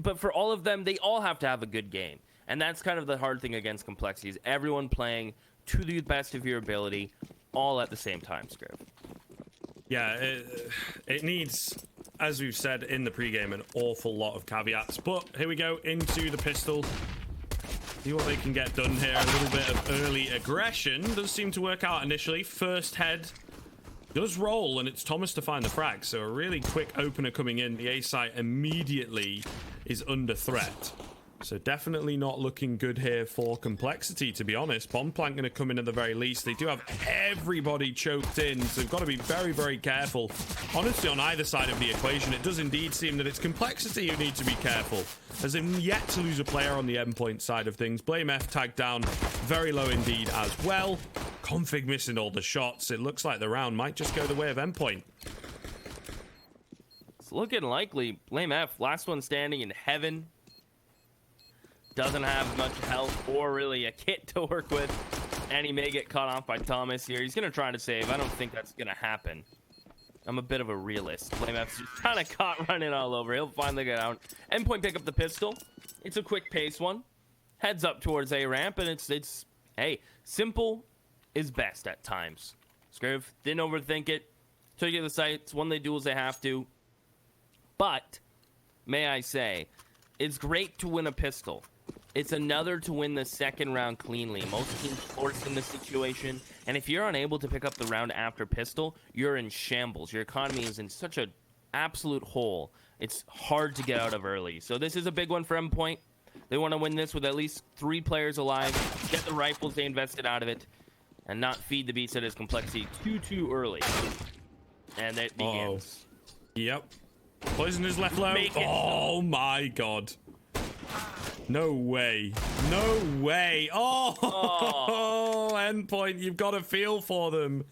but for all of them, they all have to have a good game. And that's kind of the hard thing against Complexity, is everyone playing to the best of your ability, all at the same time, Scriv. Yeah, it needs, as we've said in the pregame, an awful lot of caveats. But here we go into the pistol. See what they can get done here. A little bit of early aggression does seem to work out initially. First head does roll, and it's Thomas to find the frag. So a really quick opener coming in. The A site immediately is under threat. So definitely not looking good here for Complexity, to be honest. Bomb plant going to come in at the very least. They do have everybody choked in, so they've got to be very, very careful. Honestly, on either side of the equation, it does indeed seem that it's Complexity who need to be careful, as they've yet to lose a player on the Endpoint side of things. Blame F tagged down very low indeed as well. Config missing all the shots. It looks like the round might just go the way of Endpoint. It's looking likely. Blame F, last one standing in heaven. Doesn't have much health or really a kit to work with, and he may get caught off by Thomas here. He's gonna try to save. I don't think that's gonna happen. I'm a bit of a realist. Blame F's just kind of caught running all over. He'll finally get out. Endpoint pick up the pistol. It's a quick pace one. Heads up towards A ramp, and it's hey, simple is best at times. Scriv didn't overthink it. Took it to the sights. Won the duels they have to. But may I say, it's great to win a pistol. It's another to win the second round cleanly. Most teams forced in this situation, and if you're unable to pick up the round after pistol, you're in shambles. Your economy is in such an absolute hole. It's hard to get out of early. So this is a big one for Endpoint. They want to win this with at least 3 players alive, get the rifles they invested out of it, and not feed the beast at its Complexity too early. And it begins. Yep. Poison is left low. Oh my god. No way. No way. Oh, Endpoint, you've got a feel for them.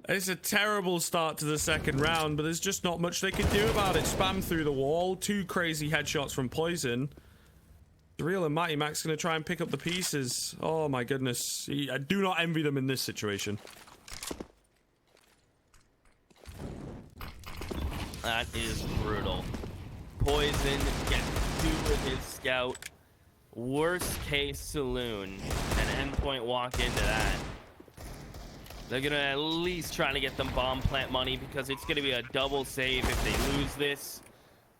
It's a terrible start to the second round, but there's just not much they can do about it. Spam through the wall. 2 crazy headshots from Poison. Real and Mighty Mac's going to try and pick up the pieces. Oh my goodness. I do not envy them in this situation. That is brutal. Poison gets 2 with his scout. Worst case saloon. And Endpoint walk into that. They're gonna at least try to get them bomb plant money, because it's gonna be a double save if they lose this.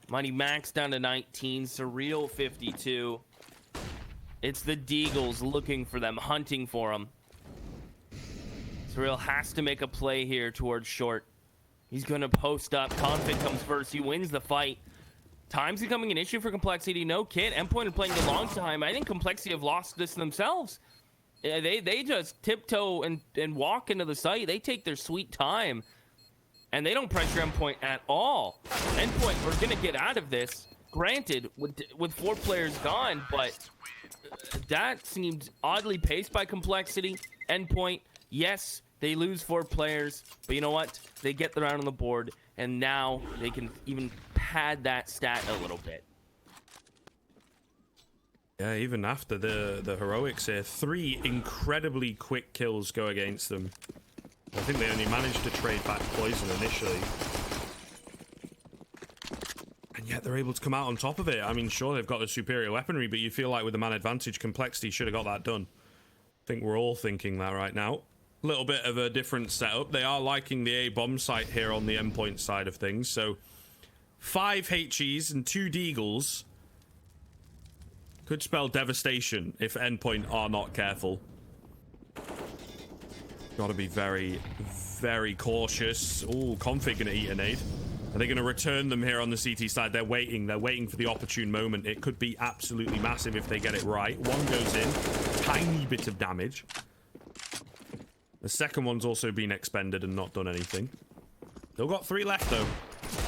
Mighty Max down to 19. Surreal 52. It's the Deagles looking for them, hunting for them. Surreal has to make a play here towards short. He's gonna post up. Config comes first. He wins the fight. Time's becoming an issue for Complexity. No kit. Endpoint are playing the long time. I think Complexity have lost this themselves. They just tiptoe and walk into the site. They take their sweet time, and they don't pressure Endpoint at all. Endpoint are gonna get out of this. Granted, with 4 players gone, but that seemed oddly paced by Complexity. Endpoint, yes, they lose 4 players, but you know what? They get the round on the board, and now they can even pad that stat a little bit. Yeah, even after the heroics here, 3 incredibly quick kills go against them. I think they only managed to trade back Poison initially. And yet they're able to come out on top of it. I mean, sure, they've got the superior weaponry, but you feel like with the man advantage, Complexity should have got that done. I think we're all thinking that right now. A little bit of a different setup. They are liking the A bomb site here on the Endpoint side of things. So 5 HEs and 2 Deagles could spell devastation if Endpoint are not careful. Got to be very, very cautious. Oh, Config gonna eat a nade. Are they going to return them here on the CT side? They're waiting. They're waiting for the opportune moment. It could be absolutely massive if they get it right. One goes in. Tiny bit of damage. The second one's also been expended and not done anything. Still got 3 left, though.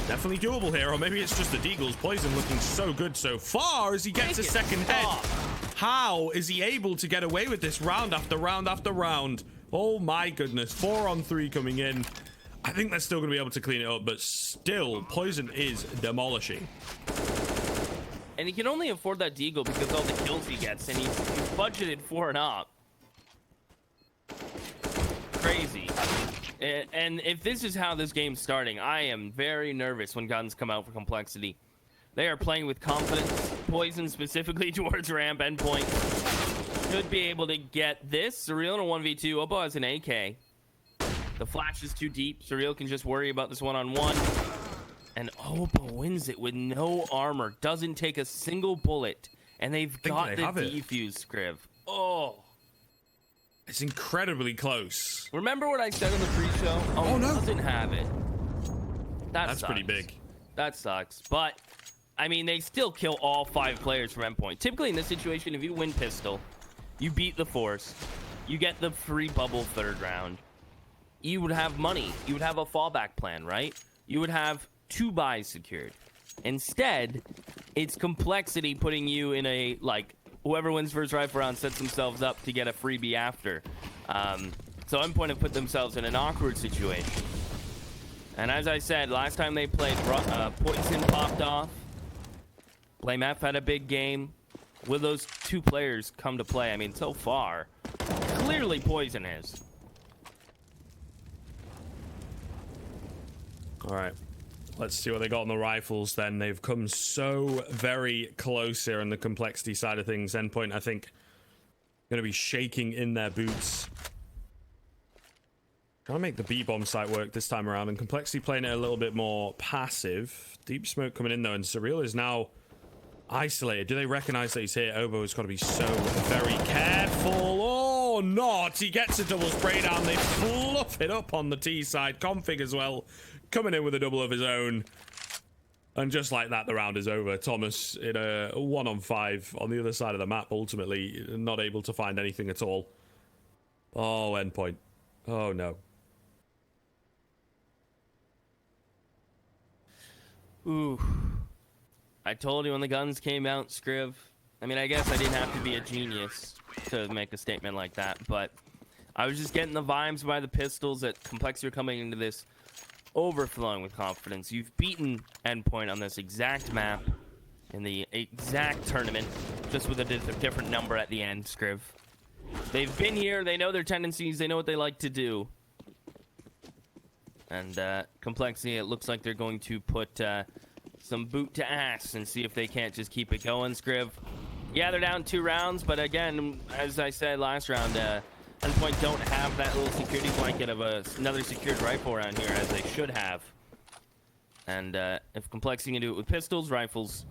Definitely doable here, or maybe it's just the Deagles. Poison looking so good so far as he gets a second head. How is he able to get away with this round after round after round? Oh my goodness. 4 on 3 coming in. I think they're still going to be able to clean it up, but still, Poison is demolishing. And he can only afford that Deagle because of all the kills he gets, and he's budgeted for it up. Crazy. And if this is how this game's starting, I am very nervous when guns come out for Complexity. They are playing with confidence. Poison specifically towards ramp. Endpoint should be able to get this. Surreal in a 1v2. Obo has an AK. The flash is too deep. Surreal can just worry about this one-on-one. And Obo wins it with no armor. Doesn't take a single bullet. And they've got the defuse, Scriv. Oh. It's incredibly close. Remember what I said on the pre-show? Oh, no. Doesn't have it. That's pretty big. That sucks. But, I mean, they still kill all 5 players from Endpoint. Typically, in this situation, if you win pistol, you beat the Force, you get the free bubble 3rd round, you would have money. You would have a fallback plan, right? You would have 2 buys secured. Instead, it's Complexity putting you in a, like, whoever wins first rifle round sets themselves up to get a freebie after. So Endpoint have put themselves in an awkward situation. And as I said, last time they played, Poison popped off. Blame F had a big game. Will those 2 players come to play? I mean, so far, clearly Poison is. All right. Let's see what they got on the rifles then. They've come so very close here on the Complexity side of things. Endpoint, I think, going to be shaking in their boots. Trying to make the B-bomb site work this time around, and Complexity playing it a little bit more passive. Deep smoke coming in though, and Surreal is now isolated. Do they recognize that he's here? Obo has got to be so very careful. Oh, not! He gets a double spray down. They fluff it up on the T side. Config as well, coming in with a double of his own. And just like that, the round is over. Thomas in a 1-on-5 on the other side of the map, ultimately not able to find anything at all. Oh, Endpoint. Oh, no. Ooh. I told you when the guns came out, Scriv. I mean, I guess I didn't have to be a genius to make a statement like that, but I was just getting the vibes by the pistols that Complexity are coming into this overflowing with confidence. You've beaten Endpoint on this exact map in the exact tournament, just with a different number at the end, Scriv. They've been here, they know their tendencies, they know what they like to do. And Complexity, it looks like they're going to put some boot to ass and see if they can't just keep it going, Scriv. Yeah, they're down 2 rounds, but again, as I said last round, Endpoint don't have that little security blanket of another secured rifle around here, as they should have. And if Complexity can do it with pistols, rifles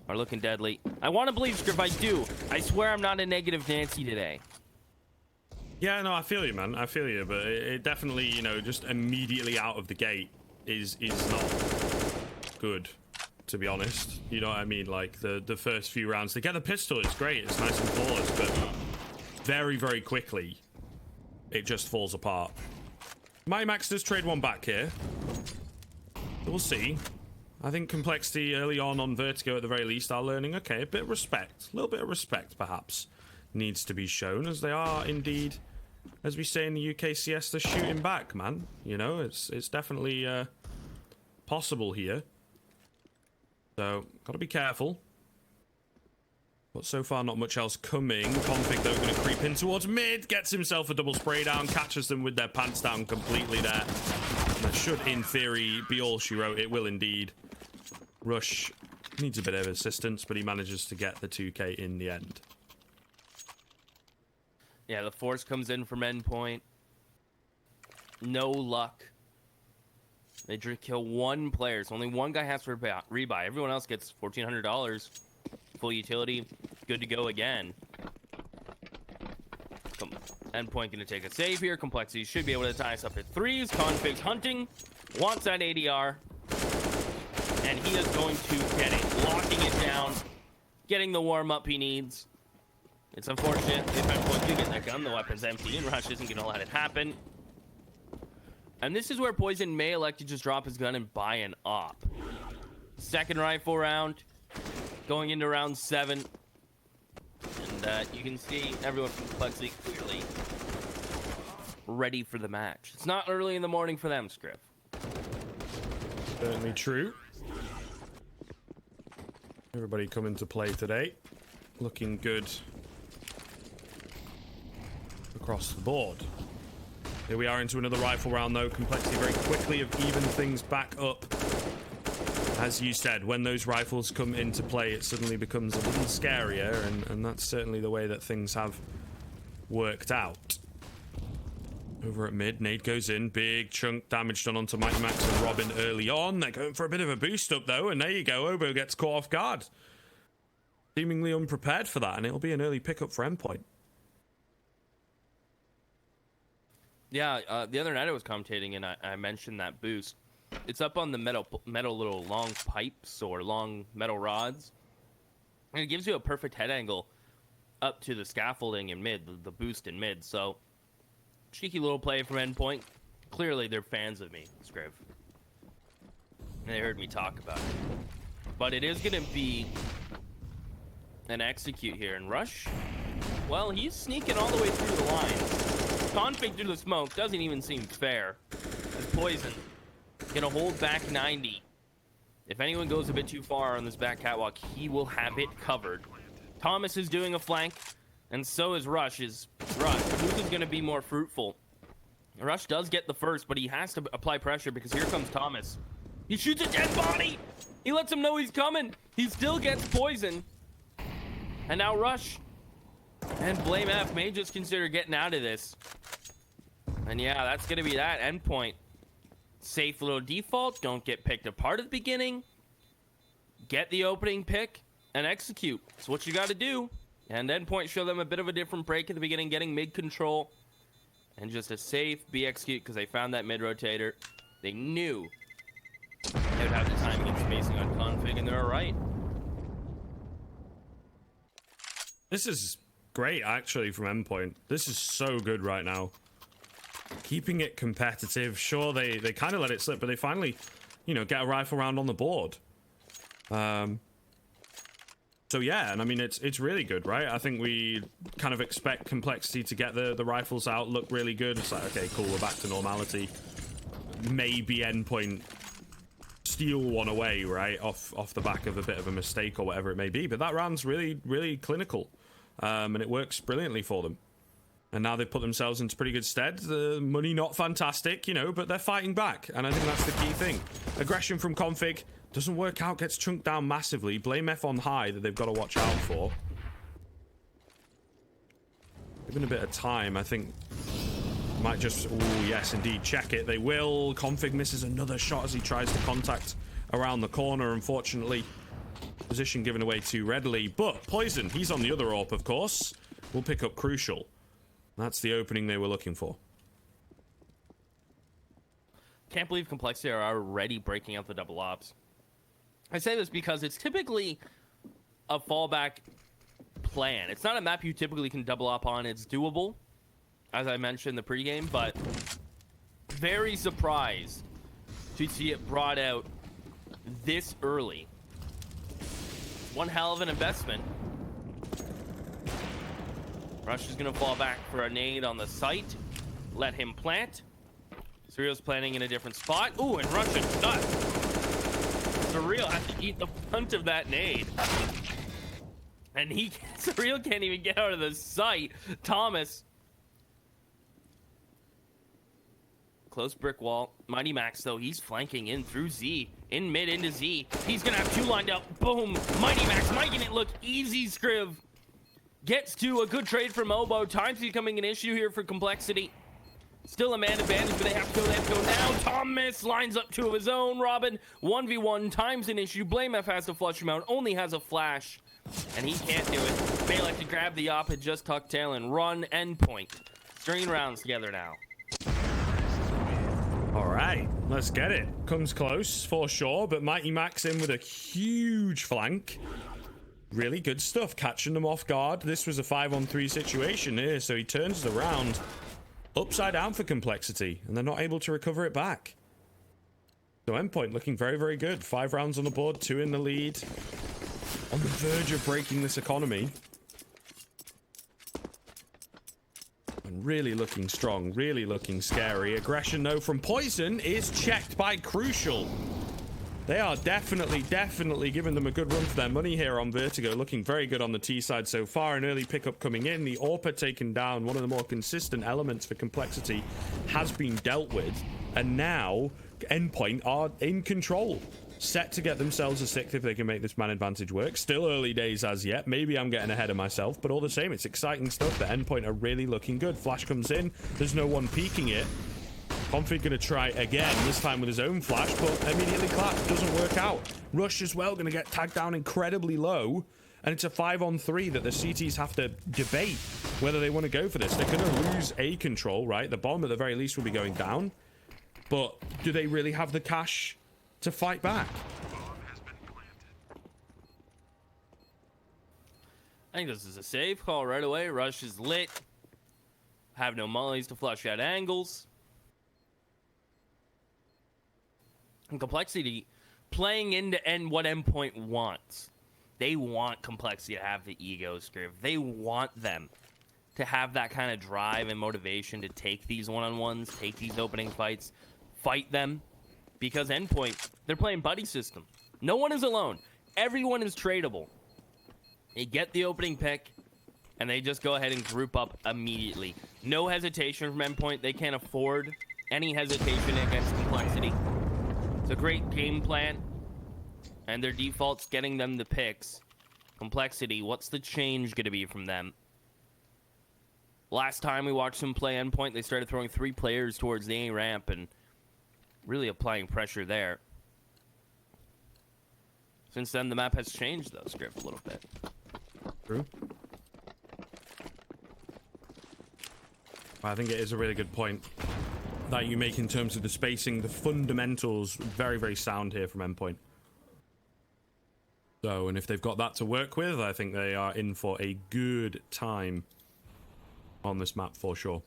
are looking deadly. I want to believe, Scriv, I do. I swear I'm not a negative Nancy today. Yeah, no, I feel you, man. I feel you, but it definitely, you know, just immediately out of the gate is not good, to be honest. You know what I mean? Like, the first few rounds, they get the pistol, it's great, it's nice and flawless, but very, very quickly, it just falls apart. My Max does trade one back here. We'll see. I think Complexity early on Vertigo, at the very least, are learning, okay, a bit of respect. A little bit of respect, perhaps, needs to be shown, as they are indeed, as we say in the UKCS, they're shooting back, man. You know, it's definitely possible here. So, gotta be careful. But so far, not much else coming. Config, though, going to creep in towards mid. Gets himself a double spray down. Catches them with their pants down completely there. That should, in theory, be all she wrote. It will indeed. Rush needs a bit of assistance, but he manages to get the 2K in the end. Yeah, the Force comes in from Endpoint. No luck. They kill 1 player. So only 1 guy has to rebuy. Everyone else gets $1,400. Full utility. Good to go again. Endpoint going to take a save here. Complexity should be able to tie us up at 3s. Config's hunting. Wants that ADR. And he is going to get it. Locking it down. Getting the warm-up he needs. It's unfortunate if Endpoint do get that gun. The weapon's empty, and Rush isn't going to let it happen. And this is where Poison may elect to just drop his gun and buy an op. Second rifle round. Going into round 7. And you can see everyone from Complexity clearly ready for the match. It's not early in the morning for them, Scriv. Certainly true. Everybody coming to play today. Looking good across the board. Here we are into another rifle round, though. Complexity very quickly have evened things back up. as you said, when those rifles come into play, it suddenly becomes a little scarier, and that's certainly the way that things have worked out. Over at mid, nade goes in, big chunk damage done onto Mighty Max and Robin early on. They're going for a bit of a boost up though, and there you go, Obo gets caught off guard. Seemingly unprepared for that, and it'll be an early pickup for Endpoint. Yeah, the other night I was commentating and I mentioned that boost. It's up on the metal little long pipes or long metal rods, and it gives you a perfect head angle up to the scaffolding in mid, the boost in mid. So cheeky little play from Endpoint. Clearly they're fans of me, Scriv. They heard me talk about it. But it is going to be an execute here. And Rush, well, he's sneaking all the way through the line. Config through the smoke doesn't even seem fair. As Poison gonna hold back 90. If anyone goes a bit too far on this back catwalk, he will have it covered. Thomas is doing a flank, and so is Rush. Who's is gonna be more fruitful? Rush does get the first, but he has to apply pressure because here comes Thomas. He shoots a dead body. He lets him know he's coming. He still gets Poison. And now Rush and Blame F may just consider getting out of this. And yeah, that's gonna be that. Endpoint. Safe little default. Don't get picked apart at the beginning. Get the opening pick and execute. That's what you got to do. And Endpoint show them a bit of a different break at the beginning, getting mid control. And just a safe B execute because they found that mid rotator. They knew they would have the timing and spacing on config, and they're all right. This is great, actually, from Endpoint. This is so good right now. Keeping it competitive. Sure, they kind of let it slip, but they finally, you know, get a rifle round on the board. So yeah, and I mean, it's really good, right? I think we kind of expect Complexity to get the rifles out, look really good. It's like, okay, cool, we're back to normality. Maybe Endpoint steal one away, right? Off the back of a bit of a mistake or whatever it may be. But that round's really, really clinical. And it works brilliantly for them. And now they've put themselves into pretty good stead. The money not fantastic, you know, but they're fighting back. And I think that's the key thing. Aggression from config doesn't work out, gets chunked down massively. Blame F on high that they've got to watch out for. Given a bit of time, I think might just, oh yes indeed, check it. They will. Config misses another shot as he tries to contact around the corner. Unfortunately, position given away too readily. But Poison, he's on the other AWP, of course, will pick up Crucial. That's the opening they were looking for. Can't believe Complexity are already breaking out the double ops. I say this because it's typically a fallback plan. It's not a map you typically can double up on. It's doable, as I mentioned in the pregame, but very surprised to see it brought out this early. One hell of an investment. Rush is going to fall back for a nade on the site. Let him plant. Surreal's planning in a different spot. Ooh, and Rush is stuck. Surreal has to eat the brunt of that nade. And Surreal can't even get out of the site. Thomas. Close brick wall. Mighty Max, though, he's flanking in through Z. In mid into Z. He's going to have two lined up. Boom. Mighty Max making it look easy, Scriv. Gets to a good trade from Obo. Time's becoming an issue here for Complexity. Still a man advantage, but they have to go now. Thomas lines up two of his own. Robin, 1v1. Time's an issue. Blame F has to flush him out. Only has a flash, and he can't do it. Balak to grab the op, had just tucked tail and run. Endpoint. Stringing rounds together now. All right, let's get it. Comes close for sure, but Mighty Max in with a huge flank. Really good stuff, catching them off guard. This was a 5-on-3 situation here, so he turns it around upside down for Complexity, and they're not able to recover it back. So Endpoint looking very, very good. 5 rounds on the board, 2 in the lead. On the verge of breaking this economy. And really looking strong, really looking scary. Aggression, though, from Poison is checked by Crucial. They are definitely giving them a good run for their money here on Vertigo. Looking very good on the T side so far. An early pickup coming in. The AWP taken down. One of the more consistent elements for Complexity has been dealt with. And now Endpoint are in control. set to get themselves a sixth if they can make this man advantage work. Still early days as yet. Maybe I'm getting ahead of myself, but all the same, it's exciting stuff. The Endpoint are really looking good. Flash comes in. There's no one peeking it. Config going to try again, this time with his own flash, but immediately clapped. Doesn't work out. Rush as well, going to get tagged down incredibly low. And it's a 5-on-3 that the CTs have to debate whether they want to go for this. They're going to lose A control, right? The bomb at the very least will be going down. But do they really have the cash to fight back? I think this is a safe call right away. Rush is lit. Have no mollies to flush out angles. And Complexity playing into what Endpoint wants. They want Complexity to have the ego, Scriv. They want them to have that kind of drive and motivation to take these one-on-ones, take these opening fights, fight them. Because Endpoint, they're playing buddy system. No one is alone. Everyone is tradable. They get the opening pick, and they just go ahead and group up immediately. No hesitation from Endpoint. They can't afford any hesitation against Complexity. It's a great game plan. And their default's getting them the picks. Complexity, what's the change going to be from them? Last time we watched them play Endpoint, they started throwing 3 players towards the A ramp and really applying pressure there. Since then, the map has changed, though, Script, a little bit. True. I think it is a really good point that you make in terms of the spacing. The fundamentals, very, very sound here from Endpoint. So, and if they've got that to work with, I think they are in for a good time on this map for sure.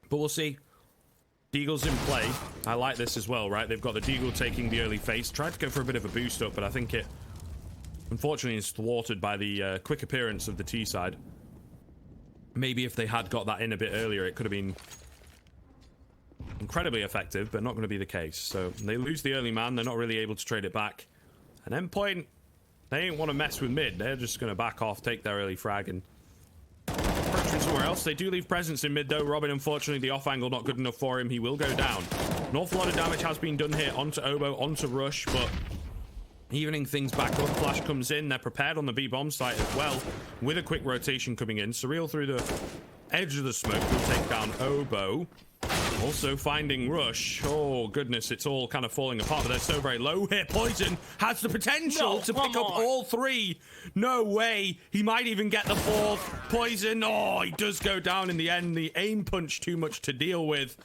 But we'll see. Deagle's in play. I like this as well, right? They've got the Deagle taking the early face. Tried to go for a bit of a boost up, but I think it, unfortunately, is thwarted by the quick appearance of the T side. Maybe if they had got that in a bit earlier, it could have been incredibly effective, but not going to be the case. So they lose the early man. They're not really able to trade it back. And Endpoint, they ain't want to mess with mid. They're just going to back off, take their early frag, and approaching somewhere else. They do leave presence in mid, though. Robin, unfortunately, the off angle not good enough for him. He will go down. An awful lot of damage has been done here onto Oboe, onto Rush, but evening things back up. Flash comes in. They're prepared on the B bomb site as well, with a quick rotation coming in. Surreal through the edge of the smoke will take down Oboe. Also finding Rush. Oh, goodness, it's all kind of falling apart, but they're so very low here. Poison has the potential to pick up all 3. No way. He might even get the 4th. Poison. Oh, he does go down in the end. The aim punch too much to deal with.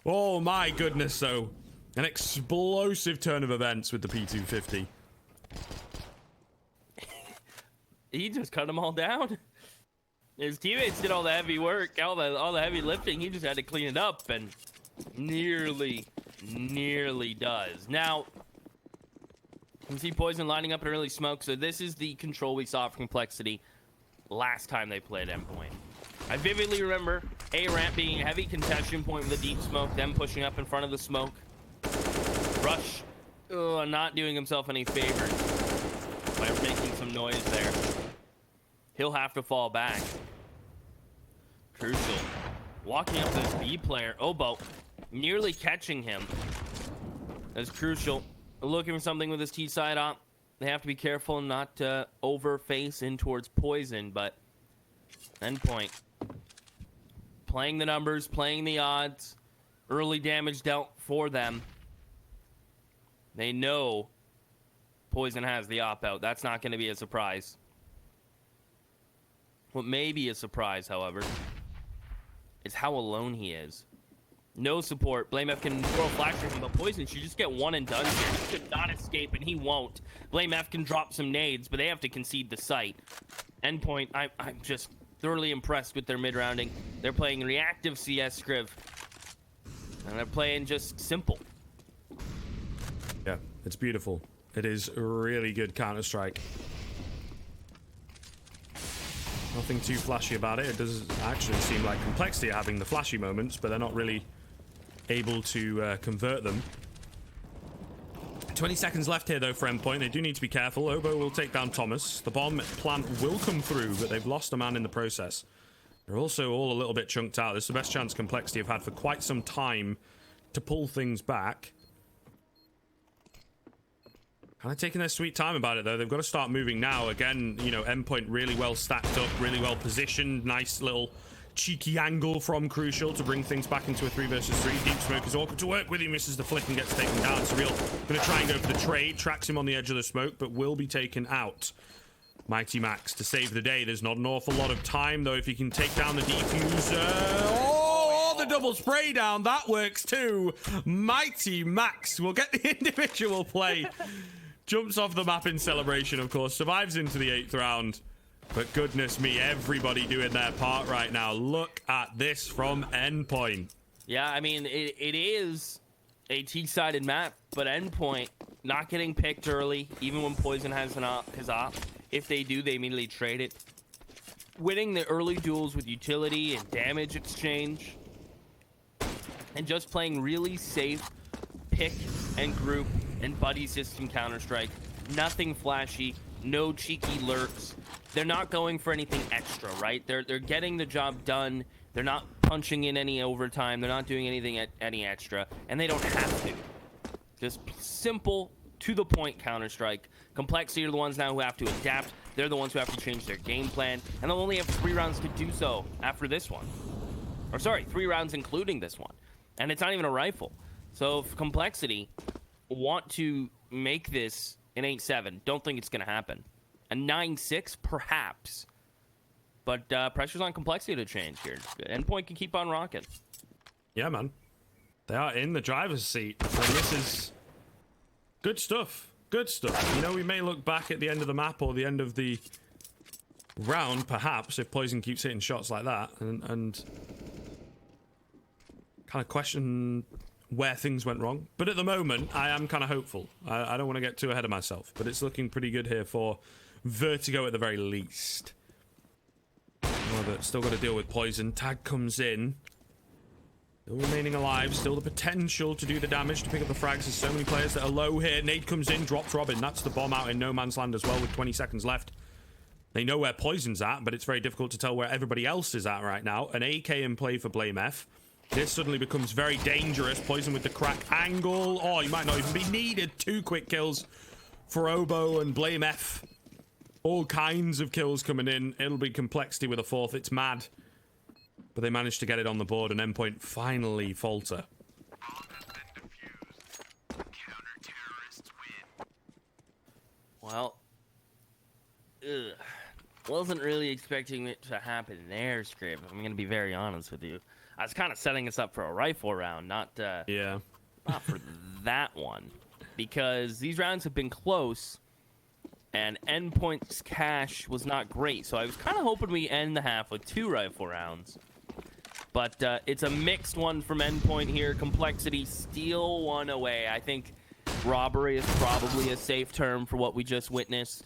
Oh, my goodness, though. An explosive turn of events with the P250. He just cut them all down. His teammates did all the heavy work, all the heavy lifting. He just had to clean it up, and nearly does. Now, you can see Poison lining up an early smoke, so this is the control we saw from Complexity last time they played Endpoint. I vividly remember A ramp being a heavy contention point with a deep smoke, them pushing up in front of the smoke. Rush, not doing himself any favors by making some noise there. He'll have to fall back. Crucial. Walking up this B player. Oboe nearly catching him. That's crucial. Looking for something with his T side up. They have to be careful not to overface in towards Poison, but Endpoint. Playing the numbers, playing the odds. Early damage dealt for them. They know Poison has the op out. That's not going to be a surprise. What may be a surprise, however, is how alone he is. No support. BlameF can throw a flash at him, but Poison should just get one and done here. He should not escape, and he won't. BlameF can drop some nades, but they have to concede the site. Endpoint, I'm just thoroughly impressed with their mid-rounding. They're playing reactive CS Scriv, and they're playing just simple. Yeah, it's beautiful. It is really good Counter-Strike. Nothing too flashy about it. It does actually seem like Complexity are having the flashy moments, but they're not really able to convert them. 20 seconds left here, though, for Endpoint. They do need to be careful. Oboe will take down Thomas. The bomb plant will come through, but they've lost a man in the process. They're also all a little bit chunked out. This is the best chance Complexity have had for quite some time to pull things back. Kind of taking their sweet time about it, though. They've got to start moving now. Again, you know, Endpoint really well stacked up, really well positioned. Nice little cheeky angle from Crucial to bring things back into a 3 versus 3. Deep Smoke is awkward to work with. He misses the flick and gets taken down. Surreal going to try and go for the trade. Tracks him on the edge of the smoke, but will be taken out. Mighty Max to save the day. There's not an awful lot of time, though, if he can take down the defuser. Oh, the double spray down. That works, too. Mighty Max will get the individual play. Jumps off the map in celebration, of course. Survives into the 8th round. But goodness me, everybody doing their part right now. Look at this from Endpoint. Yeah, I mean, it is a T-sided map, but Endpoint not getting picked early, even when Poison has his op. If they do, they immediately trade it. Winning the early duels with utility and damage exchange. And just playing really safe pick and group and buddy system Counter-Strike. Nothing flashy, no cheeky lurks. They're not going for anything extra, right? They're getting the job done. They're not punching in any overtime. They're not doing anything any extra, and they don't have to. Just simple, to the point Counter-Strike. Complexity are the ones now who have to adapt. They're the ones who have to change their game plan, and they'll only have 3 rounds to do so after this one. Or sorry, 3 rounds including this one. And it's not even a rifle. So if Complexity want to make this an 8-7, don't think it's going to happen. A 9-6, perhaps. But pressure's on Complexity to change here. Endpoint can keep on rocking. Yeah, man. They are in the driver's seat. And this is good stuff. Good stuff. You know, we may look back at the end of the map or the end of the round, perhaps, if Poison keeps hitting shots like that. And kind of question where things went wrong. But at the moment, I am kind of hopeful. I don't want to get too ahead of myself. But it's looking pretty good here for Vertigo at the very least. But still got to deal with Poison. Tag comes in. Still remaining alive. Still the potential to do the damage, to pick up the frags. There's so many players that are low here. Nade comes in, drops Robin. That's the bomb out in no man's land as well with 20 seconds left. They know where Poison's at, but it's very difficult to tell where everybody else is at right now. An AK in play for Blame F. This suddenly becomes very dangerous. Poison with the crack angle. Oh, he might not even be needed. 2 quick kills for Obo and Blame F. All kinds of kills coming in. It'll be Complexity with a 4th. It's mad. But they managed to get it on the board, and Endpoint finally falter. Well, wasn't really expecting it to happen there, Scrib. I'm going to be very honest with you. I was kind of setting us up for a rifle round, not for that one. Because these rounds have been close, and Endpoint's cash was not great. So I was kind of hoping we end the half with 2 rifle rounds. But it's a mixed one from Endpoint here. Complexity steal one away. I think robbery is probably a safe term for what we just witnessed.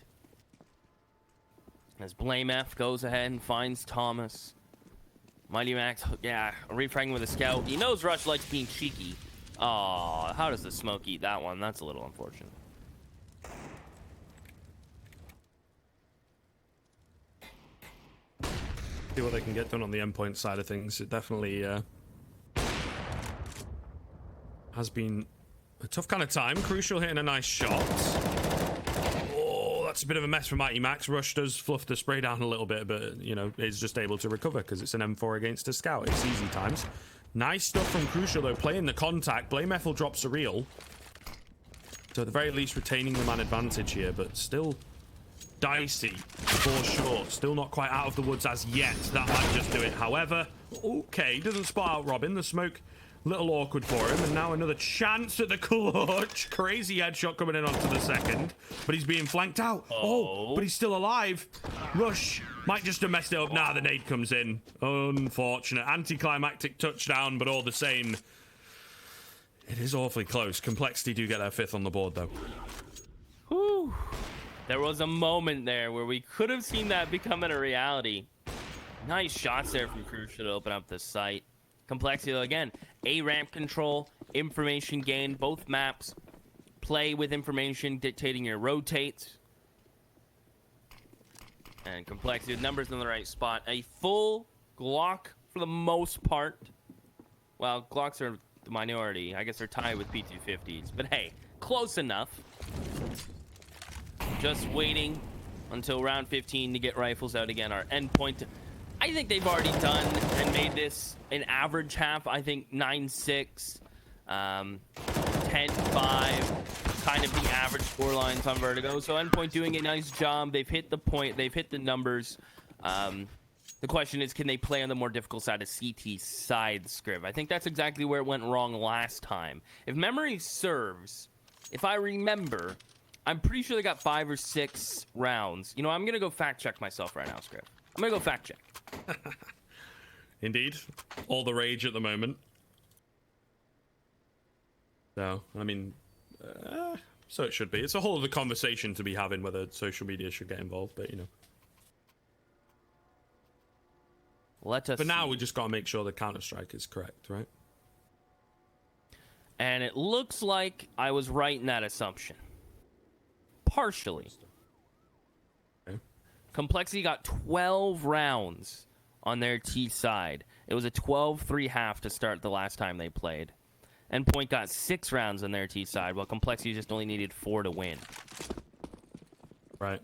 As Blame F goes ahead and finds Thomas. Mighty Max, yeah, refragging with a scout. He knows Rush likes being cheeky. Oh, how does the smoke eat that one? That's a little unfortunate. See what they can get done on the Endpoint side of things. It definitely has been a tough kind of time. Crucial hitting a nice shot. Oh, that's a bit of a mess for Mighty Max. Rush does fluff the spray down a little bit, but, you know, is just able to recover because it's an M4 against a scout. It's easy times. Nice stuff from Crucial, though, playing the contact. Blame F will drop Surreal. So at the very least, retaining the man advantage here, but still dicey for sure. Still not quite out of the woods as yet. That might just do it. However, okay, doesn't spot out Robin. The smoke, little awkward for him. And now another chance at the clutch. Crazy headshot coming in onto the second. But he's being flanked out. Oh, but he's still alive. Rush might just have messed it up. Nah, the nade comes in. Unfortunate. Anticlimactic touchdown, but all the same, it is awfully close. Complexity do get their 5th on the board, though. Whew. There was a moment there where we could have seen that becoming a reality. Nice shots there from Crucial to open up the site. Complexity, again, A ramp control, information gain, both maps. Play with information dictating your rotates. And Complexity with numbers in the right spot. A full Glock for the most part. Well, Glocks are the minority. I guess they're tied with P250s. But hey, close enough. just waiting until round 15 to get rifles out again. Our Endpoint, I think they've already done and made this an average half. I think 9-6, 10-5, kind of the average score lines on Vertigo. So Endpoint doing a nice job. They've hit the point. They've hit the numbers. The question is, can they play on the more difficult side of CT side, Scriv? I think that's exactly where it went wrong last time. If memory serves, if I remember, I'm pretty sure they got 5 or 6 rounds. You know, I'm going to go fact check myself right now, Scriv. I'm going to go fact check. Indeed. All the rage at the moment. So, I mean, so it should be. It's a whole other conversation to be having whether social media should get involved, but, you know. Let us. But now we just got to make sure the Counter-Strike is correct, right? And it looks like I was right in that assumption. Partially. Okay. Complexity got 12 rounds on their T side. It was a 12-3 half to start the last time they played. Endpoint got 6 rounds on their T side, while Complexity just only needed 4 to win. Right.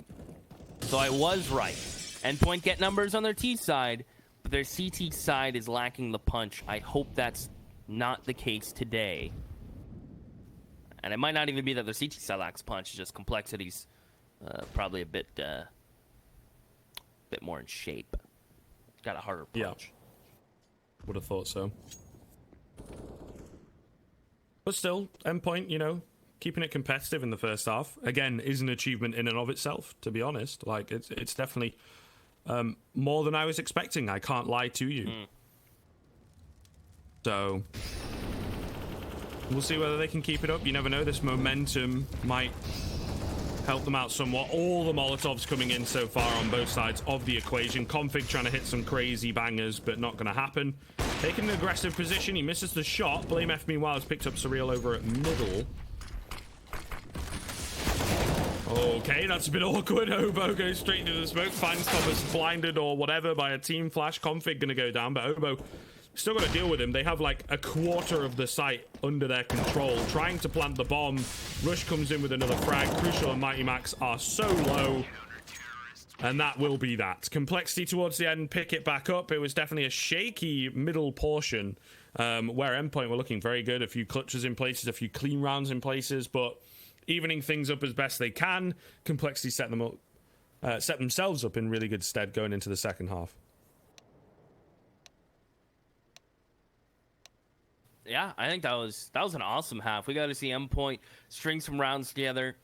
So I was right. Endpoint get numbers on their T side, but their CT side is lacking the punch. I hope that's not the case today. And it might not even be that their CT side lacks punch, it's just Complexity's probably a bit more in shape. Got a harder punch. Yeah. Would have thought so. But still, Endpoint, you know, keeping it competitive in the first half, again, is an achievement in and of itself, to be honest. Like, it's definitely more than I was expecting. I can't lie to you. So we'll see whether they can keep it up. You never know. This momentum might help them out somewhat. All the Molotovs coming in so far on both sides of the equation. Config trying to hit some crazy bangers, but not going to happen. Taking an aggressive position. He misses the shot. Blame F, meanwhile, has picked up Surreal over at middle. Okay, that's a bit awkward. Obo goes straight into the smoke. Finds Thomas blinded or whatever by a team flash. Config going to go down, but Obo still got to deal with him. They have like a quarter of the site under their control. Trying to plant the bomb. Rush comes in with another frag. Crucial and Mighty Max are so low. And that will be that. Complexity towards the end, pick it back up. It was definitely a shaky middle portion where Endpoint were looking very good. A few clutches in places, a few clean rounds in places, but evening things up as best they can. Complexity set themselves up in really good stead going into the second half. Yeah, I think that was an awesome half. We got to see Endpoint string some rounds together,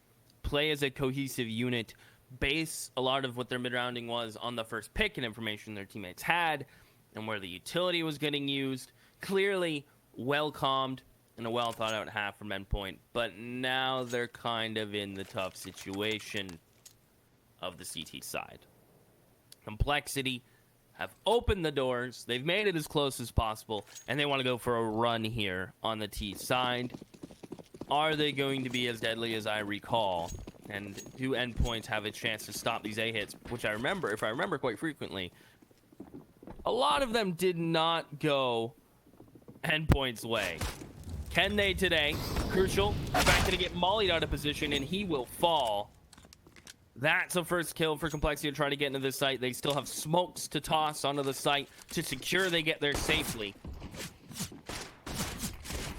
play as a cohesive unit, base a lot of what their mid-rounding was on the first pick and information their teammates had, and where the utility was getting used. Clearly well-calmed and a well-thought-out half from Endpoint, but now they're kind of in the tough situation of the CT side. Complexity have opened the doors, they've made it as close as possible, and they want to go for a run here on the T side. Are they going to be as deadly as I recall? And do Endpoints have a chance to stop these A hits, which I remember, if I remember quite frequently, a lot of them did not go Endpoint's way. Can they today? Crucial. In fact, going to get mollied out of position, and he will fall. That's a first kill for Complexity to try to get into this site. They still have smokes to toss onto the site to secure they get there safely.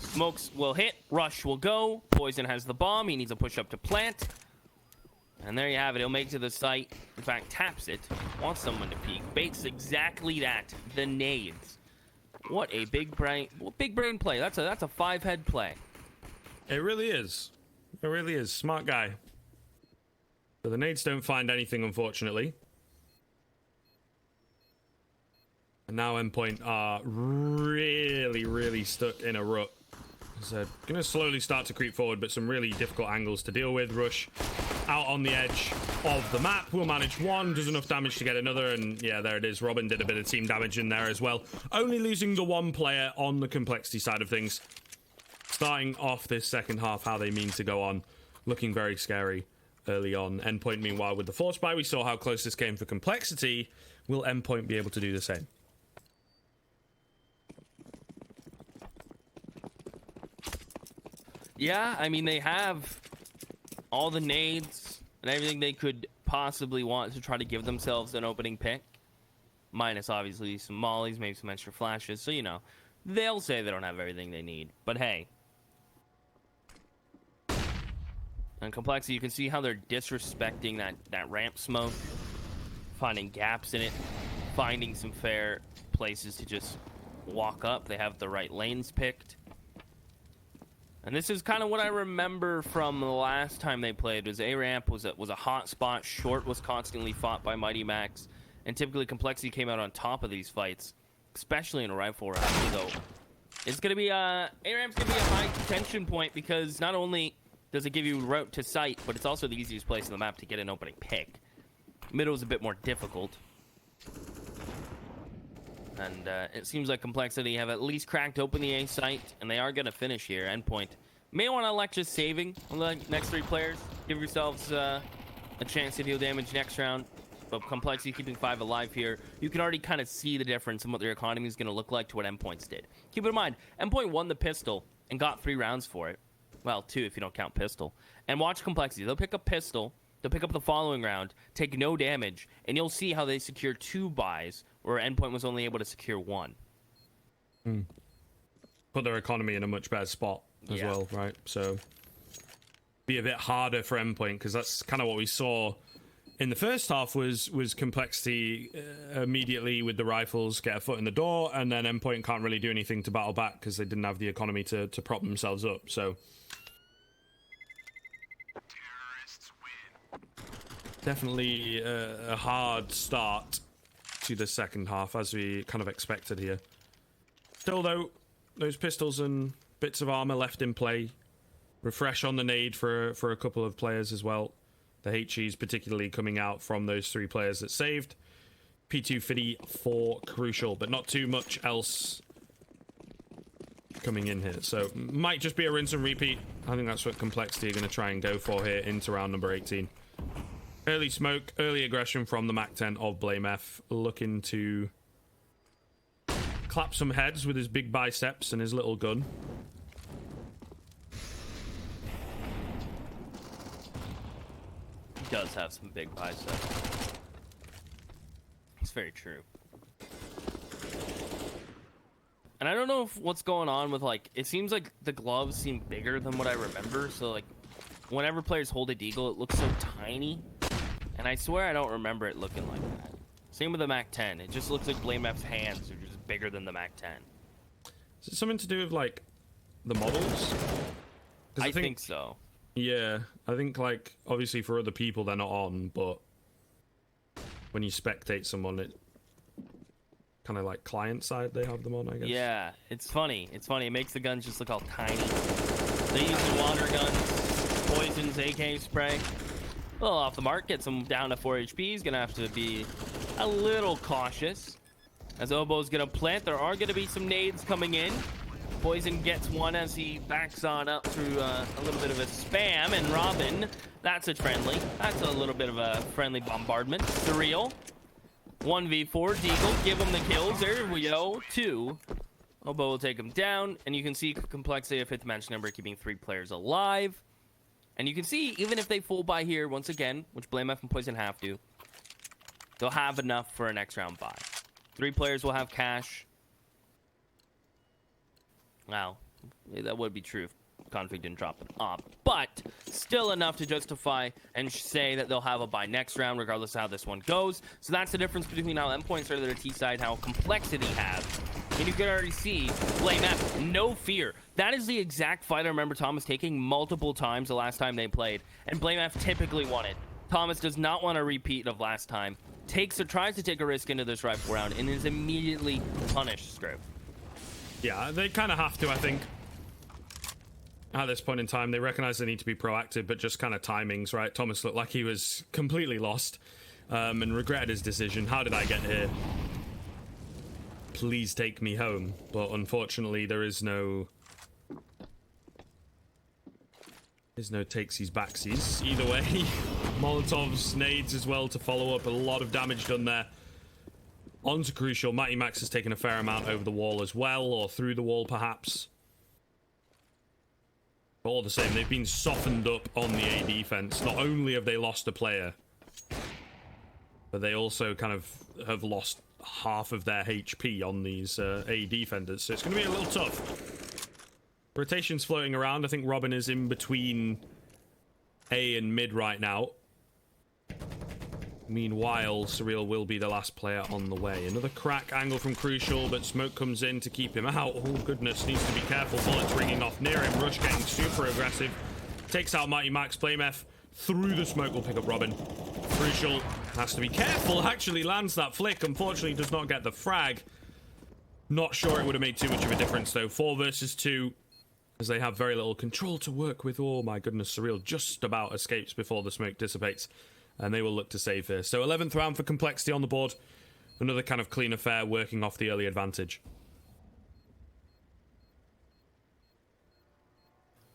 Smokes will hit. Rush will go. Poison has the bomb. He needs a push up to plant. And there you have it. He'll make it to the site. In fact, taps it. Wants someone to peek. Baits exactly that. The nades. What a big brain play. That's a 5-head play. It really is. It really is. Smart guy. So the nades don't find anything, unfortunately. And now Endpoint are really stuck in a rut. So going to slowly start to creep forward, but some really difficult angles to deal with. Rush out on the edge of the map. Will manage one, does enough damage to get another, and yeah, there it is. Robin did a bit of team damage in there as well. Only losing the one player on the Complexity side of things. Starting off this second half, how they mean to go on. Looking very scary early on. Endpoint, meanwhile, with the force buy, we saw how close this came for Complexity. Will Endpoint be able to do the same? Yeah, I mean, they have all the nades and everything they could possibly want to try to give themselves an opening pick. Minus, obviously, some mollies, maybe some extra flashes. So, you know, they'll say they don't have everything they need. But hey. And Complexity, you can see how they're disrespecting that ramp smoke. Finding gaps in it. Finding some fair places to just walk up. They have the right lanes picked. And this is kind of what I remember from the last time they played. Was A-ramp was a hot spot. Short was constantly fought by Mighty Max. And typically Complexity came out on top of these fights. Especially in a rifle round. So it's going to be A-ramp's going to be a high tension point. Because not only does it give you route to sight, but it's also the easiest place on the map to get an opening pick. Middle is a bit more difficult. And it seems like Complexity have at least cracked open the A site, and they are going to finish here. Endpoint may want to elect just saving on the next 3 players. Give yourselves a chance to deal damage next round. But Complexity keeping 5 alive here. You can already kind of see the difference in what their economy is going to look like to what Endpoint's did. Keep in mind, Endpoint won the pistol and got 3 rounds for it. Well, 2 if you don't count pistol. And watch Complexity. They'll pick up pistol. They'll pick up the following round, take no damage, and you'll see how they secure 2 buys, where Endpoint was only able to secure 1. Put their economy in a much better spot as well, right? So be a bit harder for Endpoint, because that's kind of what we saw in the first half was Complexity immediately with the rifles get a foot in the door, and then Endpoint can't really do anything to battle back because they didn't have the economy to prop themselves up. So definitely a hard start to the second half, as we kind of expected here. Still, though, those pistols and bits of armor left in play. Refresh on the nade for a couple of players as well. The HEs particularly coming out from those 3 players that saved. P2 Fiddy for Crucial, but not too much else coming in here. So might just be a rinse and repeat. I think that's what Complexity are going to try and go for here into round number 18. Early smoke, early aggression from the MAC-10 of BlameF, looking to clap some heads with his big biceps and his little gun. He does have some big biceps. It's very true. And I don't know if what's going on with, like, it seems like the gloves seem bigger than what I remember. So, like, whenever players hold a deagle, it looks so tiny. And I swear I don't remember it looking like that. Same with the MAC-10. It just looks like BlameF's hands are just bigger than the MAC-10. Is it something to do with, like, the models? I think so. Yeah, I think, like, obviously for other people they're not on, but when you spectate someone, it kind of like client side they have them on, I guess. Yeah, it's funny. It's funny. It makes the guns just look all tiny. They use the water guns, poisons, AK spray. A little off the mark, gets him down to 4 HP. He's gonna have to be a little cautious. As Obo's gonna plant, there are gonna be some nades coming in. Poison gets one as he backs on up through a little bit of a spam, and Robin, that's a friendly. That's a little bit of a friendly bombardment. Surreal. 1v4, Deagle, give him the kills. There we go, 2. Obo will take him down, and you can see Complexity of 5th match number keeping 3 players alive. And you can see, even if they full buy here, once again, which BlameF and Poison have to, they'll have enough for a next round buy. 3 players will have cash. Wow, that would be true if Config didn't drop an op, but still enough to justify and say that they'll have a buy next round, regardless of how this one goes. So that's the difference between how Endpoint started their T side, how Complexity have. And you can already see BlameF, no fear. That is the exact fight I remember Thomas taking multiple times the last time they played, and BlameF typically won it. Thomas does not want a repeat of last time. Tries to take a risk into this rifle round and is immediately punished, Script. Yeah, they kind of have to, I think. At this point in time, they recognize they need to be proactive, but just kind of timings, right? Thomas looked like he was completely lost and regretted his decision. How did I get here? Please take me home. But unfortunately, there is no... There's no takesies backsies. Either way, Molotovs, nades as well to follow up. A lot of damage done there. Onto Crucial. Mighty Max has taken a fair amount over the wall as well, or through the wall perhaps. But all the same, they've been softened up on the A defense. Not only have they lost a player, but they also kind of have lost half of their HP on these A defenders. So it's going to be a little tough. Rotation's floating around. I think Robin is in between A and mid right now. Meanwhile, Surreal will be the last player on the way. Another crack angle from Crucial, but smoke comes in to keep him out. Oh, goodness, needs to be careful. Bullets ringing off near him. Rush getting super aggressive. Takes out Mighty Max. Flamef through the smoke will pick up Robin. Crucial has to be careful. Actually lands that flick. Unfortunately, does not get the frag. Not sure it would have made too much of a difference, though. 4 versus 2, as they have very little control to work with. Oh, my goodness, Surreal just about escapes before the smoke dissipates. And they will look to save here. So 11th round for Complexity on the board. Another kind of clean affair, working off the early advantage.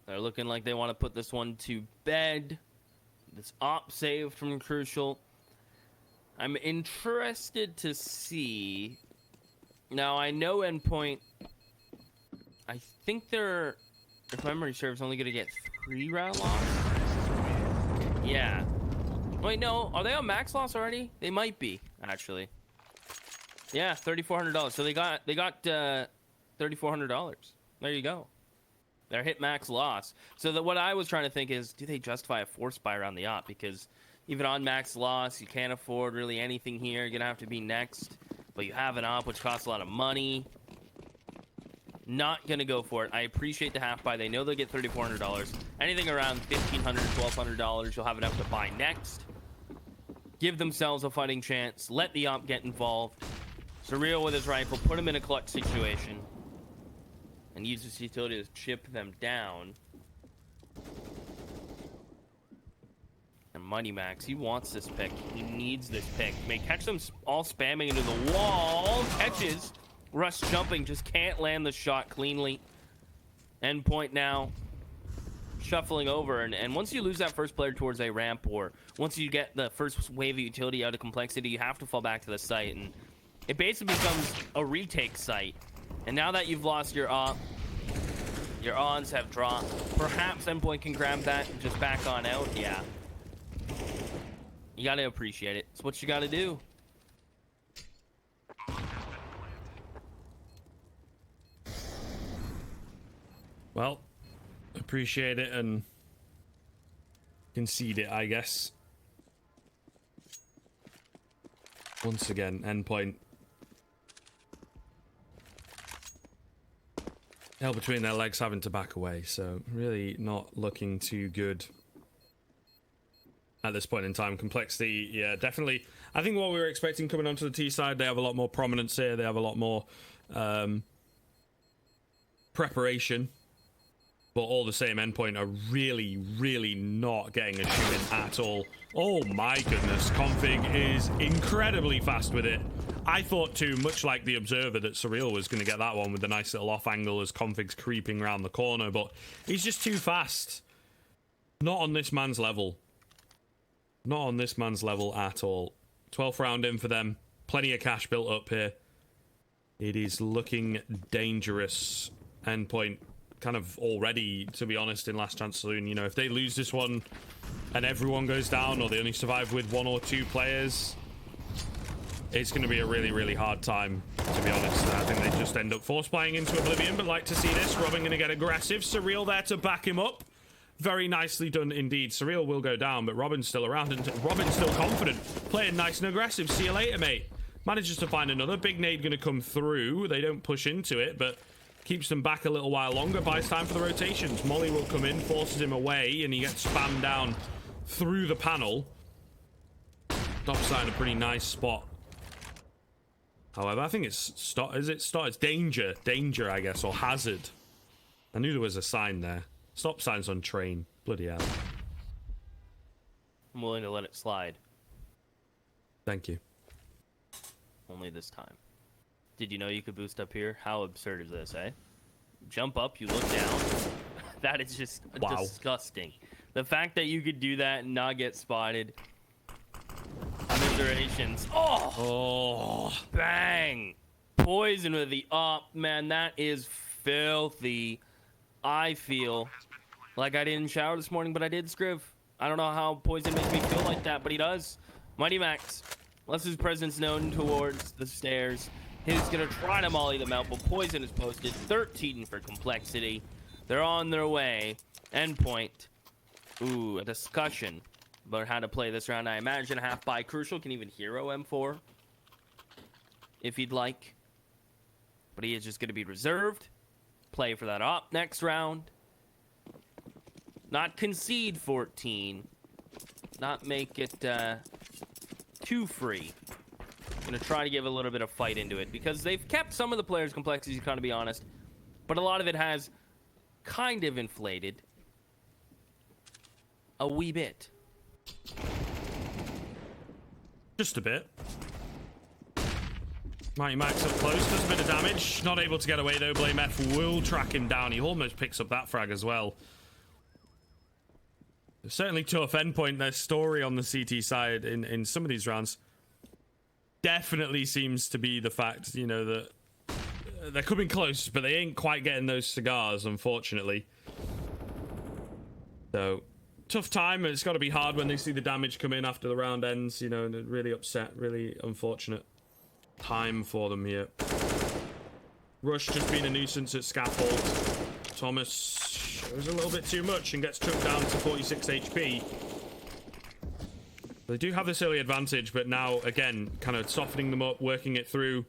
They're looking like they want to put this one to bed. This op save from Crucial. I'm interested to see. Now, I know Endpoint. I think they're, if memory serves, only going to get 3 round loss. Yeah. Wait, no. Are they on max loss already? They might be, actually. Yeah, $3,400. So they got $3,400. There you go. They're hit max loss. So what I was trying to think is, do they justify a force buy around the op? Because even on max loss, you can't afford really anything here. You're gonna have to be next, but you have an op which costs a lot of money. Not gonna go for it. I appreciate the half buy. They know they'll get $3,400. Anything around $1,500, $1,200, you'll have enough to buy next. Give themselves a fighting chance. Let the op get involved. Surreal with his rifle. Put him in a clutch situation. And use his utility to chip them down. And Mighty Max, he wants this pick. He needs this pick. May catch them all spamming into the wall. Catches. Rush jumping. Just can't land the shot cleanly. Endpoint now. Shuffling over, and once you lose that first player towards a ramp, or once you get the first wave of utility out of Complexity, you have to fall back to the site, and it basically becomes a retake site. And now that you've lost your op, your ons have dropped. Perhaps Endpoint can grab that and just back on out. Yeah, you gotta appreciate it. It's what you gotta do. Well, appreciate it and concede it, I guess. Once again, Endpoint held between their legs, having to back away, so really not looking too good at this point in time. Complexity, yeah, definitely. I think what we were expecting coming onto the T side, they have a lot more prominence here, they have a lot more preparation. But all the same, Endpoint are really, really not getting a shoe in at all. Oh my goodness, Config is incredibly fast with it. I thought too, much like the Observer, that Surreal was going to get that one with a nice little off angle as Config's creeping around the corner, but he's just too fast. Not on this man's level. Not on this man's level at all. 12th round in for them. Plenty of cash built up here. It is looking dangerous. Endpoint kind of already, to be honest, in Last Chance Saloon, you know, if they lose this one and everyone goes down, or they only survive with 1 or 2 players, it's going to be a really, really hard time, to be honest. I think they just end up force buying into oblivion, but like to see this. Robin going to get aggressive. Surreal there to back him up. Very nicely done indeed. Surreal will go down, but Robin's still around, and Robin's still confident. Playing nice and aggressive. See you later, mate. Manages to find another. Big nade going to come through. They don't push into it, but keeps them back a little while longer. Buys time for the rotations. Molly will come in, forces him away, and he gets spammed down through the panel. Topside, a pretty nice spot. However, I think it's stop. Is it stop? It's danger. Danger, I guess, or hazard. I knew there was a sign there. Stop signs on train. Bloody hell. I'm willing to let it slide. Thank you. Only this time. Did you know you could boost up here? How absurd is this, eh? Jump up, you look down. That is just disgusting. The fact that you could do that and not get spotted. Commiserations. Oh! Bang! Poison with the up. Man, that is filthy. I feel Like I didn't shower this morning, but I did, Scriv. I don't know how Poison makes me feel like that, but he does. Mighty Max lets his presence known towards the stairs. He's gonna try to molly them out, but Poison is posted. 13 for Complexity. They're on their way. Endpoint. Ooh, a discussion about how to play this round. I imagine half by Crucial can even hero M4 if he'd like. But he is just gonna be reserved. Play for that op next round. Not concede 14. Not make it too free. Gonna try to give a little bit of fight into it because they've kept some of the players' complexities, to kind of be honest, but a lot of it has kind of inflated a wee bit. Just a bit. Mighty Max up close, does a bit of damage. Not able to get away though. Blame F will track him down. He almost picks up that frag as well. Certainly tough. Endpoint, their story on the CT side in some of these rounds definitely seems to be the fact, you know, that they're coming close, but they ain't quite getting those cigars, unfortunately. So, tough time. It's got to be hard when they see the damage come in after the round ends, you know, and really upset, really unfortunate time for them here. Rush just being a nuisance at scaffold. Thomas shows a little bit too much and gets choked down to 46 HP. They do have this early advantage, but now, again, kind of softening them up, working it through.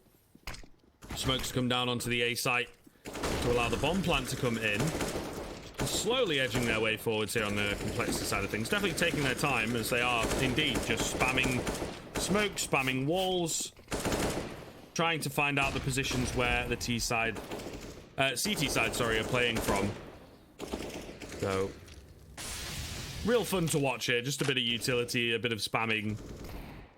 Smokes come down onto the A site to allow the bomb plant to come in. And slowly edging their way forwards here on the complexity side of things. Definitely taking their time, as they are indeed just spamming smoke, spamming walls, trying to find out the positions where the CT side, are playing from. So, real fun to watch here. Just a bit of utility, a bit of spamming.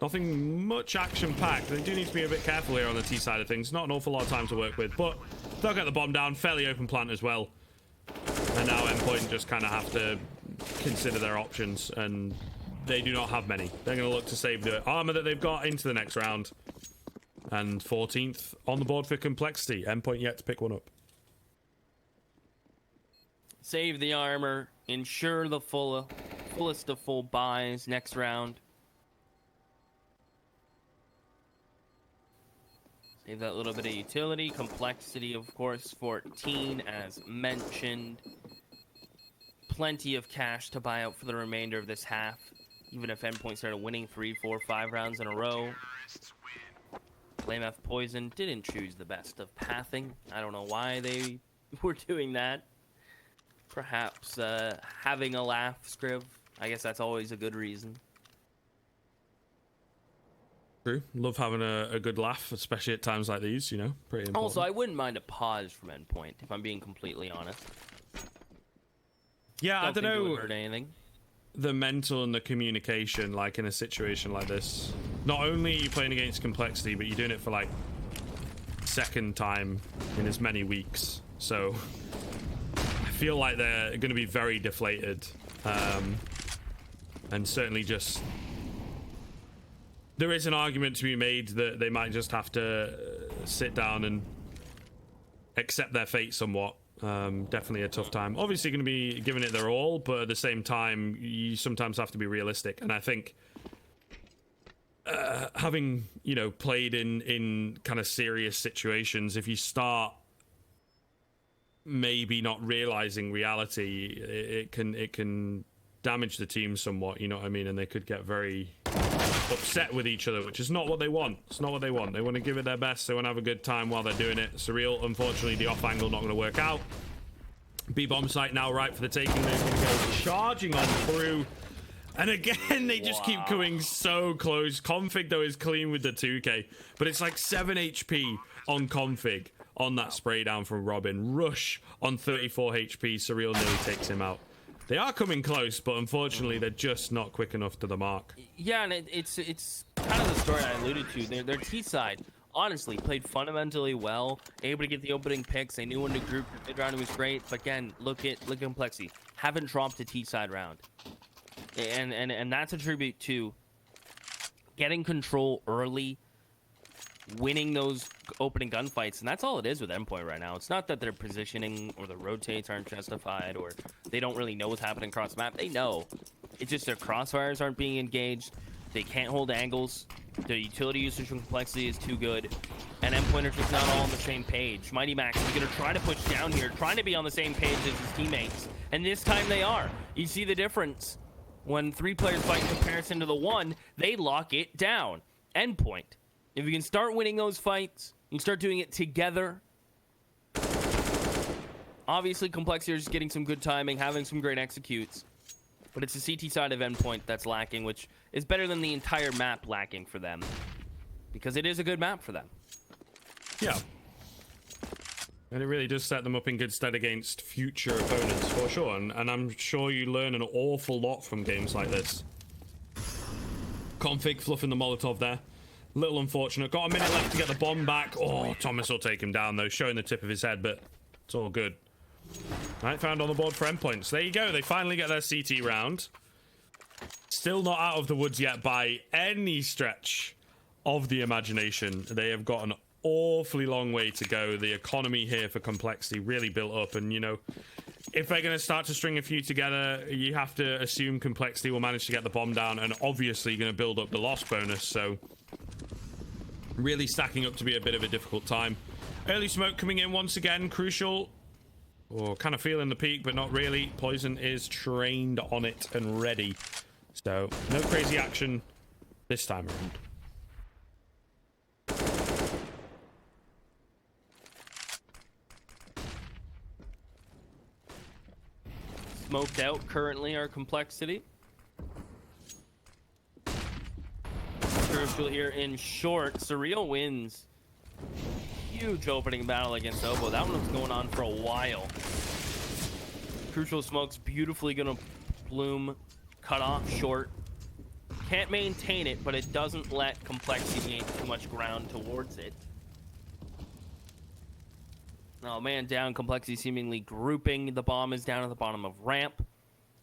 Nothing much action-packed. They do need to be a bit careful here on the T side of things. Not an awful lot of time to work with, but they'll get the bomb down. Fairly open plant as well. And now Endpoint just kind of have to consider their options, and they do not have many. They're going to look to save the armor that they've got into the next round. And 14th on the board for Complexity. Endpoint yet to pick one up. Save the armor. Ensure the fullest of full buys next round. Save that little bit of utility. Complexity, of course, 14, as mentioned. Plenty of cash to buy out for the remainder of this half. Even if Endpoint started winning 3, 4, 5 rounds in a row. Blame F Poison didn't choose the best of pathing. I don't know why they were doing that. Perhaps having a laugh, Scriv. I guess that's always a good reason. True. Love having a good laugh, especially at times like these, you know. Pretty important. Also, I wouldn't mind a pause from Endpoint, if I'm being completely honest. Yeah, I don't know. Hurt anything. The mental and the communication, like in a situation like this. Not only are you playing against Complexity, but you're doing it for like second time in as many weeks. So I feel like they're going to be very deflated. And certainly just... There is an argument to be made that they might just have to sit down and accept their fate somewhat. Definitely a tough time. Obviously going to be giving it their all, but at the same time, you sometimes have to be realistic. And I think having, you know, played in kind of serious situations, if you start maybe not realizing reality, it can damage the team somewhat, you know what I mean? And they could get very upset with each other, which is not what they want. It's not what they want. They want to give it their best. They want to have a good time while they're doing it. Surreal, unfortunately, the off angle not going to work out. B-bomb site now right for the taking. They're going to go charging on through. And again, they just keep coming so close. Config, though, is clean with the 2k. But it's like 7 HP on Config on that spray down from Robin. Rush on 34 HP. Surreal nearly takes him out. They are coming close, but unfortunately, they're just not quick enough to the mark. Yeah, and it's kind of the story I alluded to. Their T side, honestly, played fundamentally well, able to get the opening picks. They knew when to group. The mid round was great, but again, look at Complexity. Haven't dropped a T side round, and that's a tribute to getting control early winning those opening gunfights, and that's all it is with Endpoint right now. It's not that their positioning or the rotates aren't justified or they don't really know what's happening across the map. They know. It's just their crossfires aren't being engaged. They can't hold angles. The utility usage and complexity is too good. And Endpoint are just not all on the same page. Mighty Max is going to try to push down here, trying to be on the same page as his teammates. And this time they are. You see the difference. When 3 players fight in comparison to the 1, they lock it down. Endpoint. If you can start winning those fights, you start doing it together. Obviously, Complexity are just getting some good timing, having some great executes. But it's the CT side of Endpoint that's lacking, which is better than the entire map lacking for them. Because it is a good map for them. Yeah. And it really does set them up in good stead against future opponents, for sure. And I'm sure you learn an awful lot from games like this. Config fluffing the Molotov there. Little unfortunate. Got a minute left to get the bomb back. Oh, Thomas will take him down, though, showing the tip of his head, but it's all good. Right, found on the board for Endpoint. So there you go. They finally get their CT round. Still not out of the woods yet by any stretch of the imagination. They have got an awfully long way to go. The economy here for Complexity really built up, and, you know, if they're going to start to string a few together, you have to assume Complexity will manage to get the bomb down, and obviously going to build up the loss bonus, so really stacking up to be a bit of a difficult time. Early smoke coming in once again, crucial. Or kind of feeling the peak, but not really. Poison is trained on it and ready. So, no crazy action this time around. Smoked out currently our Complexity. Crucial here in short. Surreal wins. Huge opening battle against Oboe. That one was going on for a while. Crucial smokes beautifully gonna bloom, cut off short. Can't maintain it, but it doesn't let Complexity gain too much ground towards it. Oh, man down. Complexity seemingly grouping. The bomb is down at the bottom of ramp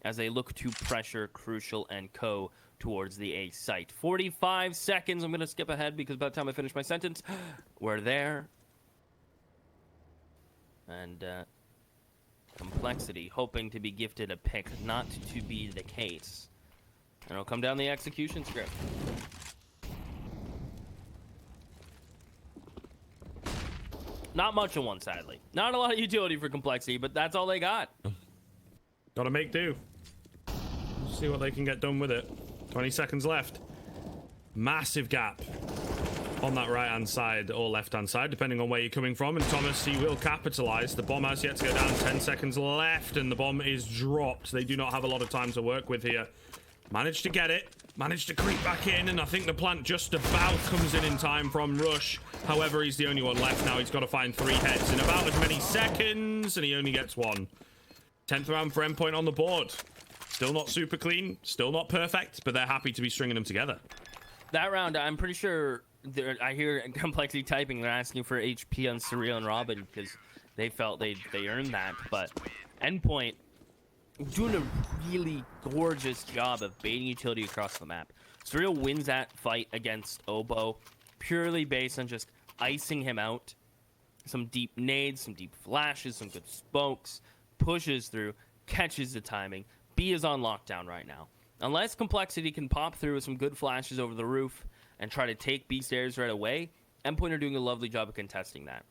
as they look to pressure Crucial and co towards the A site. 45 seconds. I'm going to skip ahead because by the time I finish my sentence, we're there. And Complexity hoping to be gifted a pick, not to be the case. And it'll come down the execution script. Not much of one, sadly. Not a lot of utility for Complexity, but that's all they got. Gotta make do. See what they can get done with it. 20 seconds left. Massive gap on that right-hand side or left-hand side, depending on where you're coming from. And Thomas, he will capitalize. The bomb has yet to go down. 10 seconds left, and the bomb is dropped. They do not have a lot of time to work with here. Managed to get it. Managed to creep back in, and I think the plant just about comes in time from Rush. However, he's the only one left now. He's got to find 3 heads in about as many seconds, and he only gets 1. 10th round for Endpoint on the board. Still not super clean, still not perfect, but they're happy to be stringing them together. That round, I'm pretty sure, I hear Complexity typing, they're asking for HP on Surreal and Robin because they felt they earned that, but Endpoint doing a really gorgeous job of baiting utility across the map. Surreal wins that fight against Oboe purely based on just icing him out. Some deep nades, some deep flashes, some good smokes, pushes through, catches the timing. B is on lockdown right now. Unless Complexity can pop through with some good flashes over the roof and try to take B stairs right away, Endpoint are doing a lovely job of contesting that.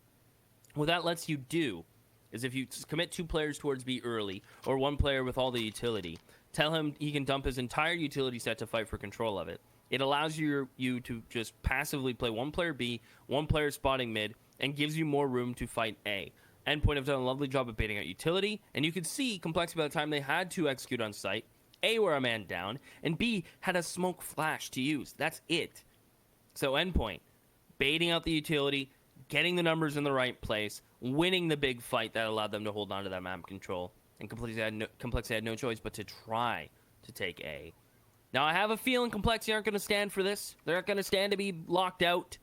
What that lets you do is if you commit 2 players towards B early, or 1 player with all the utility, tell him he can dump his entire utility set to fight for control of it. It allows you to just passively play 1 player B, 1 player spotting mid, and gives you more room to fight A. Endpoint have done a lovely job of baiting out utility, and you could see Complexity by the time they had to execute on site, A were a man down, and B had a smoke flash to use. That's it. So Endpoint, baiting out the utility, getting the numbers in the right place, winning the big fight that allowed them to hold on to that map control, and Complexity had no choice but to try to take A. Now, I have a feeling Complexity aren't going to stand for this. They're not going to stand to be locked out.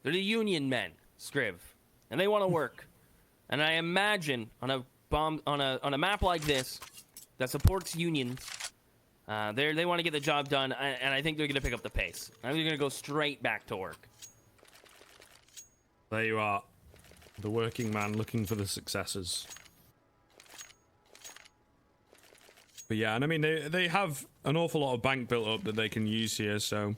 They're the union men, Scriv. And they want to work. And I imagine on a map like this that supports unions, they want to get the job done, and I think they're going to pick up the pace. I think they're going to go straight back to work. There you are. The working man looking for the successors. But yeah, and I mean, they have an awful lot of bank built up that they can use here, so...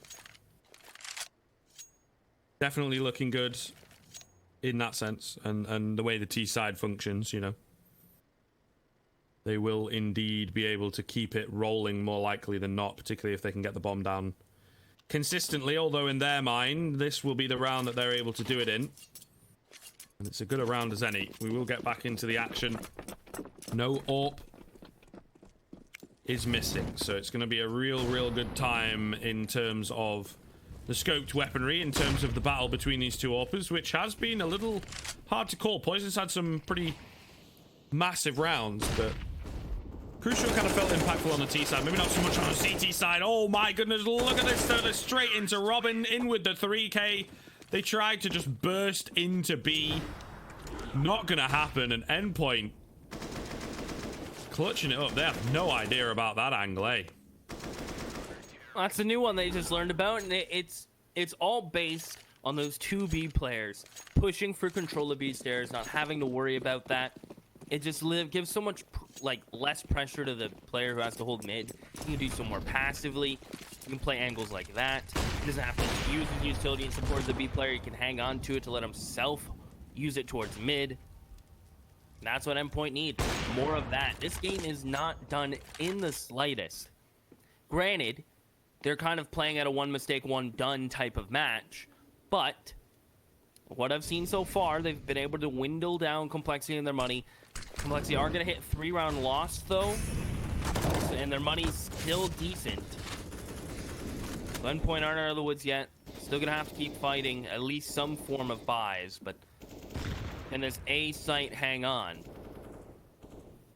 Definitely looking good in that sense, and the way the T side functions, you know. They will indeed be able to keep it rolling more likely than not, particularly if they can get the bomb down consistently, although in their mind, this will be the round that they're able to do it in. And it's as good a round as any. We will get back into the action. No AWP is missing, so it's going to be a real good time in terms of the scoped weaponry, in terms of the battle between these two AWPers, which has been a little hard to call. Poison's had some pretty massive rounds, but Crucial kind of felt impactful on the T side, maybe not so much on the CT side. Oh my goodness, look at this, they're straight into Robin, in with the 3K. They tried to just burst into B. Not gonna happen, and Endpoint clutching it up. They have no idea about that angle, eh? That's a new one they just learned about, and it's all based on those two B players pushing for control of B stairs, not having to worry about that. It just gives so much less pressure to the player who has to hold mid. You can do so more passively. You can play angles like that. He doesn't have to use his utility in support of the B player. He can hang on to it to let himself use it towards mid. That's what Endpoint need. More of that. This game is not done in the slightest. Granted, they're kind of playing at a one mistake, one done type of match, but what I've seen so far, they've been able to dwindle down Complexity and their money. Complexity are going to hit 3-round loss, though, and their money's still decent. So Endpoint aren't out of the woods yet. Still going to have to keep fighting at least some form of buys, but can this A site hang on?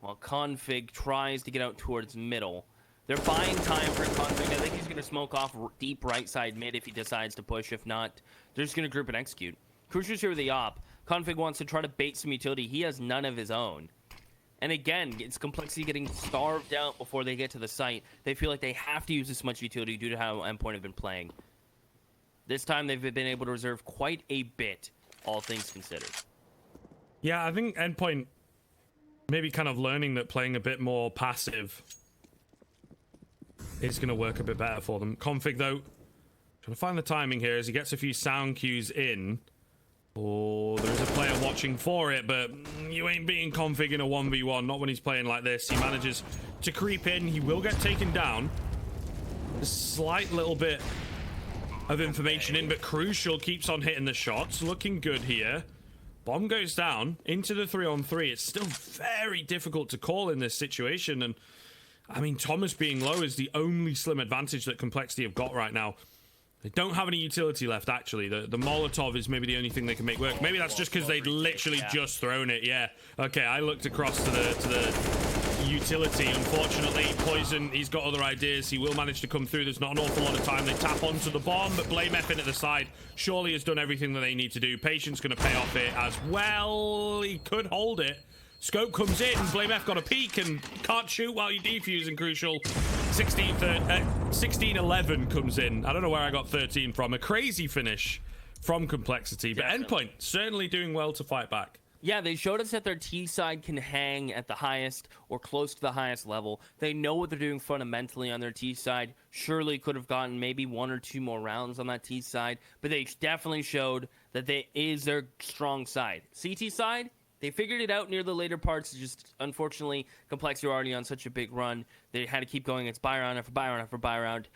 While Config tries to get out towards middle. They're buying time for Config. I think he's going to smoke off deep right side mid if he decides to push. If not, they're just going to group and execute. Crucial's here with the op. Config wants to try to bait some utility. He has none of his own. And again, it's Complexity getting starved out before they get to the site. They feel like they have to use this much utility due to how Endpoint have been playing. This time they've been able to reserve quite a bit, all things considered. Yeah, I think Endpoint maybe kind of learning that playing a bit more passive is going to work a bit better for them. Config, though, trying to find the timing here as he gets a few sound cues in. Oh, there's a player watching for it, but you ain't beating Config in a 1v1, not when he's playing like this. He manages to creep in. He will get taken down. A slight little bit of information in, but Crucial keeps on hitting the shots. Looking good here. Bomb goes down into the 3-on-3. It's still very difficult to call in this situation, and I mean, Thomas being low is the only slim advantage that Complexity have got right now. They don't have any utility left, actually. The Molotov is maybe the only thing they can make work. Maybe that's just because they'd literally just thrown it. Yeah. Okay, I looked across to the utility. Unfortunately, Poison, he's got other ideas. He will manage to come through. There's not an awful lot of time. They tap onto the bomb, but Blame F in at the side surely has done everything that they need to do. Patience going to pay off it as well. He could hold it. Scope comes in, Blame F got a peek and can't shoot while you defuse, and Crucial 16-11 comes in. I don't know where I got 13 from. A crazy finish from Complexity, but Endpoint certainly doing well to fight back. Yeah, they showed us that their T side can hang at the highest or close to the highest level. They know what they're doing fundamentally on their T side. Surely could have gotten maybe 1 or 2 more rounds on that T side, but they definitely showed that they is their strong side. CT side, they figured it out near the later parts. Just unfortunately, Complexity were already on such a big run. They had to keep going. It's buy round after buy round after buy round.